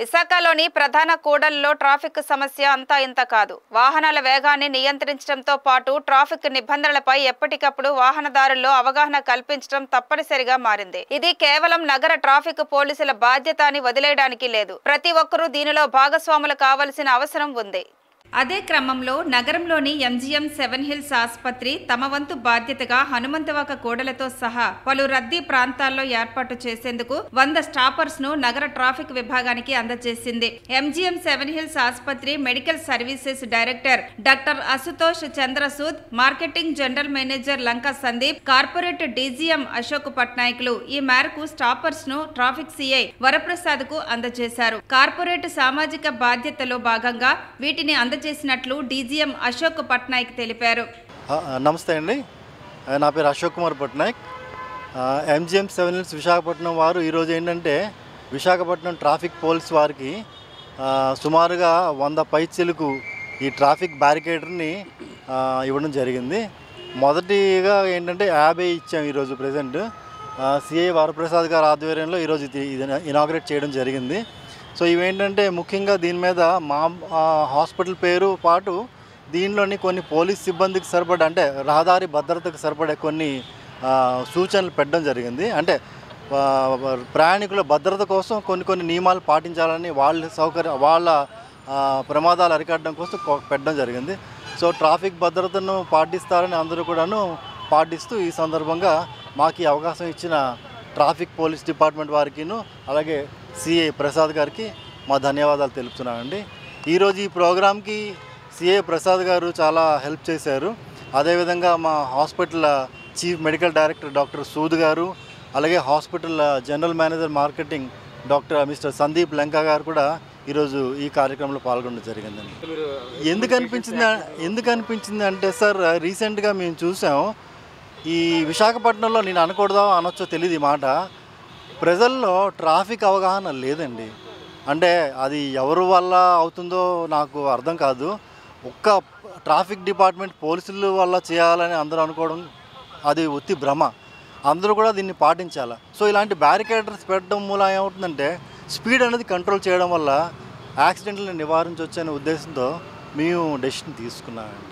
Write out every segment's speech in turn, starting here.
విశాఖలోని ప్రధాన కూడలిలో ట్రాఫిక్ సమస్య అంతా ఇంత కాదు. వాహనాల వేగాన్ని నియంత్రించడంతో పాటు ట్రాఫిక్ నిబంధనలపై ఎప్పటికప్పుడు వాహనదారుల్లో అవగాహన కల్పించడం తప్పనిసరిగా మారింది. ఇది కేవలం నగర ట్రాఫిక్ పోలీసుల బాధ్యత అని వదిలేయడానికి లేదు. ప్రతి ఒక్కరూ దీనిలో భాగస్వాములు కావాల్సిన అవసరం ఉంది. అదే క్రమంలో నగరంలోని ఎంజీఎం 7 హిల్స్ ఆసుపత్రి తమ వంతు బాధ్యతగా హనుమంతవాక కూడలతో సహా పలు రద్దీ ప్రాంతాల్లో ఏర్పాటు చేసేందుకు 100 స్టాపర్స్ ను నగర ట్రాఫిక్ విభాగానికి అందజేసింది. ఎంజీఎం 7 హిల్స్ ఆసుపత్రి medical services director doctor Ashutosh Chandrasood, marketing general manager Lanka Sandeep, corporate DGM Ashok Patnayakulu ఈ మేరకు స్టాపర్స్ ను ట్రాఫిక్ సిఐ వరప్రసాద్ కు అందజేశారు. కార్పొరేట్ సామాజిక బాధ్యతలో భాగంగా వీటిని చేసినట్లు డీజీఎం అశోక్ పట్నాయక్ తెలిపారు. నమస్తే అండి, నా పేరు అశోక్ కుమార్ పట్నాయక్. ఎంజీఎం 7 హిల్స్ విశాఖపట్నం వారు ఈరోజు ఏంటంటే విశాఖపట్నం ట్రాఫిక్ పోలీస్ వారికి సుమారుగా 100 పైచిలకు ఈ ట్రాఫిక్ బ్యారికేడర్ని ఇవ్వడం జరిగింది. మొదటిగా ఏంటంటే 50 ఇచ్చాం. ఈరోజు ప్రజెంట్ సిఐ వరప్రసాద్ గారి ఆధ్వర్యంలో ఈరోజు ఇది ఇనాగ్రేట్ చేయడం జరిగింది. సో ఇవేంటంటే ముఖ్యంగా దీని మీద మా హాస్పిటల్ పేరు పాటు దీనిలోని కొన్ని పోలీస్ సిబ్బందికి సరిపడే అంటే రహదారి భద్రతకు సరిపడే కొన్ని సూచనలు పెట్టడం జరిగింది. అంటే ప్రయాణికుల భద్రత కోసం కొన్ని నియమాలు పాటించాలని వాళ్ళ ప్రమాదాలు అరికట్టడం కోసం పెట్టడం జరిగింది. సో ట్రాఫిక్ భద్రతను పాటిస్తారని అందరూ కూడాను పాటిస్తూ ఈ సందర్భంగా మాకు ఈ అవకాశం ఇచ్చిన ట్రాఫిక్ పోలీస్ డిపార్ట్మెంట్ వారికిను అలాగే సిఐ ప్రసాద్ గారికి మా ధన్యవాదాలు తెలుపుతున్నానండి. ఈరోజు ఈ ప్రోగ్రామ్కి సిఐ ప్రసాద్ గారు చాలా హెల్ప్ చేశారు. అదేవిధంగా మా hospital chief medical director doctor Sood గారు, అలాగే hospital general manager marketing doctor mister Sandeep Lanka గారు కూడా ఈరోజు ఈ కార్యక్రమంలో పాల్గొనడం జరిగిందండి. ఎందుకు అనిపించింది అంటే సార్, రీసెంట్గా మేము చూసాం ఈ విశాఖపట్నంలో, నేను అనకూడదా అనొచ్చో తెలియదు ఈ మాట, ప్రజల్లో ట్రాఫిక్ అవగాహన లేదండి. అంటే అది ఎవరి వల్ల అవుతుందో నాకు అర్థం కాదు. ఒక్క ట్రాఫిక్ డిపార్ట్మెంట్ పోలీసుల వల్ల చేయాలని అందరూ అనుకోవడం అది ఉత్తి భ్రమ. అందరూ కూడా దీన్ని పాటించాలి. సో ఇలాంటి బ్యారికేడర్స్ పెట్టడం మూలం ఏమవుతుందంటే స్పీడ్ అనేది కంట్రోల్ చేయడం వల్ల యాక్సిడెంట్లను నివారించవచ్చు అనే ఉద్దేశంతో మేము డెసిషన్ తీసుకున్నామండి.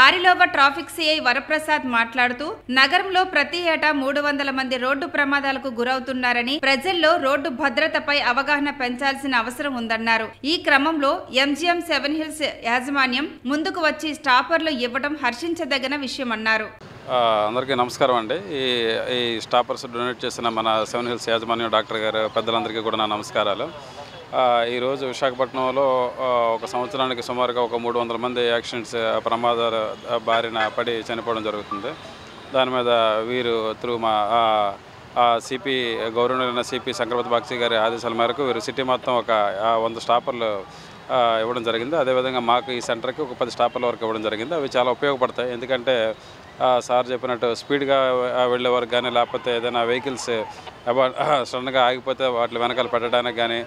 ఆరిలోవ ట్రాఫిక్ సిఐ వరప్రసాద్ మాట్లాడుతూ నగరంలో ప్రతి ఏటా 300 మంది రోడ్డు ప్రమాదాలకు గురవుతున్నారని, ప్రజల్లో రోడ్డు భద్రతపై అవగాహన పెంచాల్సిన అవసరం ఉందన్నారు. ఈ క్రమంలో ఎంజీఎం 7 హిల్స్ యాజమాన్యం ముందుకు వచ్చి స్టాపర్లు ఇవ్వడం హర్షించదగిన విషయమన్నారు. అందరికీ నమస్కారం అండి. ఈ స్టాపర్స్ డొనేట్ చేసిన మన 7 హిల్స్ యాజమాన్యం డాక్టర్ గారు పెద్దలందరికీ కూడా నా నమస్కారాలు. ఈరోజు విశాఖపట్నంలో ఒక సంవత్సరానికి సుమారుగా ఒక 300 మంది యాక్సిడెంట్స్ ప్రమాదాల బారిన పడి చనిపోవడం జరుగుతుంది. దాని మీద వీరు త్రూ మా సిపి గౌరవనీయులైన సిపి శంకరపతి బాక్షి గారి ఆదేశాల మేరకు వీరు సిటీ మొత్తం ఒక 100 స్టాపర్లు ఇవ్వడం జరిగింది. అదేవిధంగా మాకు ఈ సెంటర్కి ఒక 10 స్టాపర్ల వరకు ఇవ్వడం జరిగింది. అవి చాలా ఉపయోగపడతాయి. ఎందుకంటే సార్ చెప్పినట్టు స్పీడ్గా వెళ్ళే వరకు కానీ, లేకపోతే ఏదైనా వెహికల్స్ సడన్గా ఆగిపోతే వాటి వెనకాల పెట్టడానికి కానీ,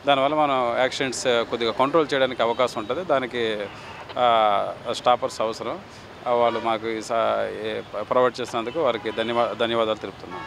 దానివల్ల మనం యాక్సిడెంట్స్ కొద్దిగా కంట్రోల్ చేయడానికి అవకాశం ఉంటుంది. దానికి స్టాపర్స్ అవసరం. వాళ్ళు మాకు ప్రొవైడ్ చేసినందుకు వారికి ధన్యవాదాలు తెలుపుతున్నాను.